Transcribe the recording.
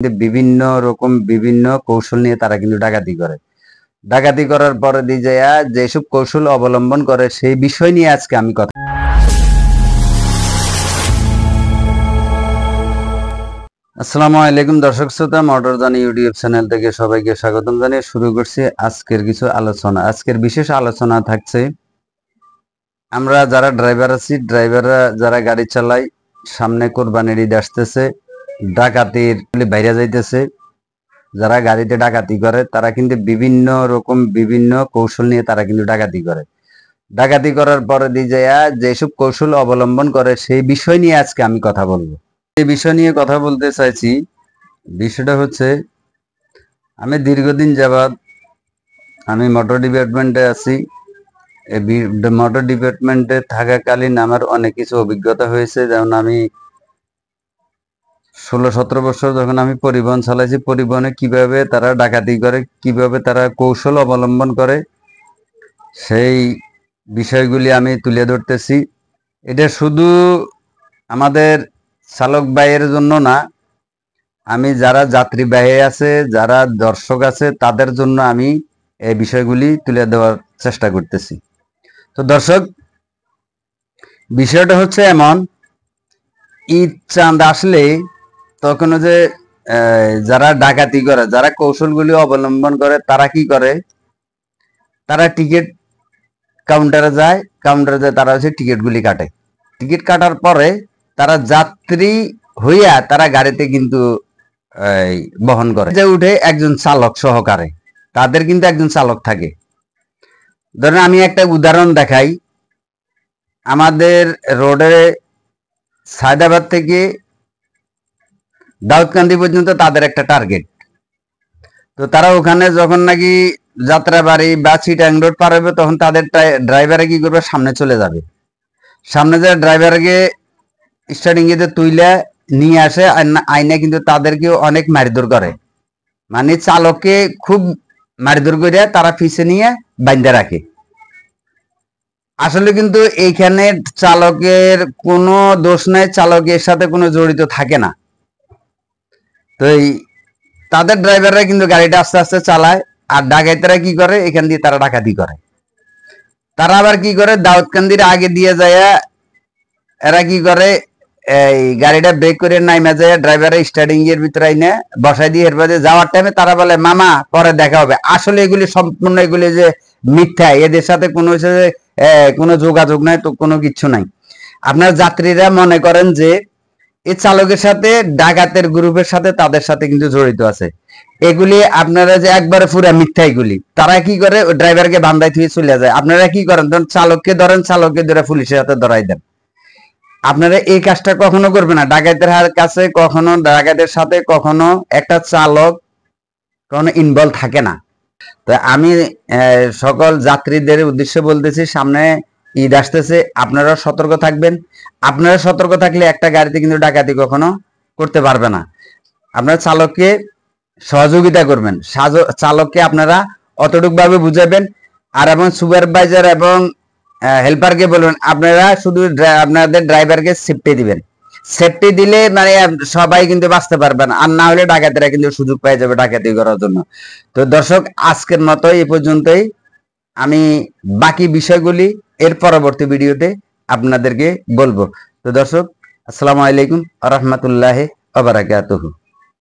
বিভিন্ন রকম বিভিন্ন কৌশল নিয়ে তারা কিন্তু ডাকাতি করে। ডাকাতি করার পরে দিয়ে যেসব কৌশল অবলম্বন করে সেই বিষয় নিয়ে আজকে আমি কথা। আসসালামু আলাইকুম দর্শক শ্রোতা, মোটর জানি ইউটিউব চ্যানেল থেকে সবাইকে স্বাগতম জানিয়ে শুরু করছি আজকের কিছু আলোচনা। আজকের বিশেষ আলোচনা থাকছে, আমরা যারা ড্রাইভার আছি, ড্রাইভাররা যারা গাড়ি চালায়, সামনে কোরবানির ঈদ আসতেছে, ডাকাতির বাইরে যাইতেছে, যারা গাড়িতে ডাকাতি করে তারা কিন্তু বিভিন্ন রকম বিভিন্ন কৌশল নিয়ে তারা কিন্তু ডাকাতি করে। ডাকাতি করার পরে দিয়ে যেসব কৌশল অবলম্বন করে সেই বিষয় নিয়ে আজকে আমি কথা বলবো। এই বিষয় নিয়ে কথা বলতে চাইছি। বিষয়টা হচ্ছে, আমি দীর্ঘদিন যাবৎ আমি মোটর ডিপার্টমেন্টে আছি। মোটর ডিপার্টমেন্টে থাকাকালীন আমার অনেক কিছু অভিজ্ঞতা হয়েছে। যেমন আমি 16-17 বছর যখন আমি পরিবহন চালাইছি, পরিবহনে কিভাবে তারা ডাকাতি করে, কিভাবে তারা কৌশল অবলম্বন করে, সেই বিষয়গুলি আমি তুলে ধরতেছি। এটা শুধু আমাদের চালক ভাইয়ের জন্য না, আমি যারা যাত্রীবাহী আছে, যারা দর্শক আছে, তাদের জন্য আমি এই বিষয়গুলি তুলে দেওয়ার চেষ্টা করতেছি। তো দর্শক, বিষয়টা হচ্ছে এমন, ঈদ চাঁদ আসলে তখন যে যারা ডাকাতি করে, যারা কৌশলগুলি অবলম্বন করে, তারা কি করে, তারা টিকিট কাউন্টারে যায়, তারা হচ্ছে টিকিটগুলি কাটে। টিকিট কাটার পরে তারা যাত্রী হইয়া তারা গাড়িতে কিন্তু বহন করে, যে উঠে একজন চালক সহকারে, তাদের কিন্তু একজন চালক থাকে। ধরেন আমি একটা উদাহরণ দেখাই, আমাদের রোডে সায়দাবাদ থেকে দাউদকান্দি পর্যন্ত তাদের একটা টার্গেট। তো তারা ওখানে যখন নাকি যাত্রাবাড়ি বা চিটাং রোড পার হবে, তখন তাদের ড্রাইভারে কি করবে, সামনে চলে যাবে। সামনে যে ড্রাইভারকে স্টার্টিং এতে তুইলে নিয়ে আসে, আইনে কিন্তু তাদেরকে অনেক মারধর করে, মানে চালককে খুব মারধর করে তারা পিছে নিয়ে বাঁধে রাখে। আসলে কিন্তু এইখানে চালকের কোনো দোষ নাই, চালকের সাথে কোনো জড়িত থাকে না। তো তাদের ড্রাইভাররা কিন্তু গাড়িটা আস্তে আস্তে চালায়, আর ডাকাইতেরা কি করে, এখান দিয়ে তারা ডাকাতি করে। তারা আবার কি করে, দাউদকান্দির আগে দিয়ে যায়, এরা কি করে, এই গাড়িটা ব্রেক করে নাইমা যায়, ড্রাইভারের স্টার্টিং এর ভিতরে আইনে বসাই দিয়ে এরপরে যাওয়ার টাইমে তারা বলে মামা পরে দেখা হবে। আসলে এগুলি সম্পূর্ণ এগুলি যে মিথ্যা, এদের সাথে কোনো কোনো যোগাযোগ নাই, তো কোনো কিছু নাই। আপনার যাত্রীরা মনে করেন যে এই চালকের সাথে ডাকাতের গ্রুপের সাথে তাদের সাথে কিন্তু জড়িত আছে। এগুলি আপনারা যে একবারে পুরা মিথ্যা। এগুলি তারা কি করে, ড্রাইভারকে বান্ধাই থুয়ে চলে যায়। আপনারা কি করেন, চালককে ধরেন, চালককে ধরে পুলিশের হাতে ধরাই দেন। আপনারা এই কাজটা কখনো করবেন না। ডাকাতের কাছে কখনো, ডাকাতের সাথে কখনো একটা চালক কখনো ইনভলভ থাকে না। তো আমি সকল যাত্রীদের উদ্দেশ্যে বলতেছি, সামনে ঈদ আসতেছে, আপনারা সতর্ক থাকবেন। আপনারা সতর্ক থাকলে একটা গাড়িতে কিন্তু ডাকাতি কখনো করতে পারবে না। আপনারা চালককে সহযোগিতা করবেন, চালককে আপনারা অতটুক ভাবে বুঝাবেন, আর এবং সুপারভাইজার এবং হেল্পারকে বলবেন আপনারা শুধু আপনাদের ড্রাইভারকে সেফটি দিবেন। সেফটি দিলে মানে সবাই কিন্তু বাঁচতে পারবেন, আর না হলে ডাকাতেরা কিন্তু সুযোগ পেয়ে যাবে ডাকাতি করার জন্য। তো দর্শক, আজকের মতো এই পর্যন্তই। আমি বাকি বিষয়গুলি এর পরবর্তী ভিডিওতে আপনাদেরকে বলবো। তো দর্শক, আসসালামু আলাইকুম ওয়া রাহমাতুল্লাহি ওয়া বারাকাতুহু।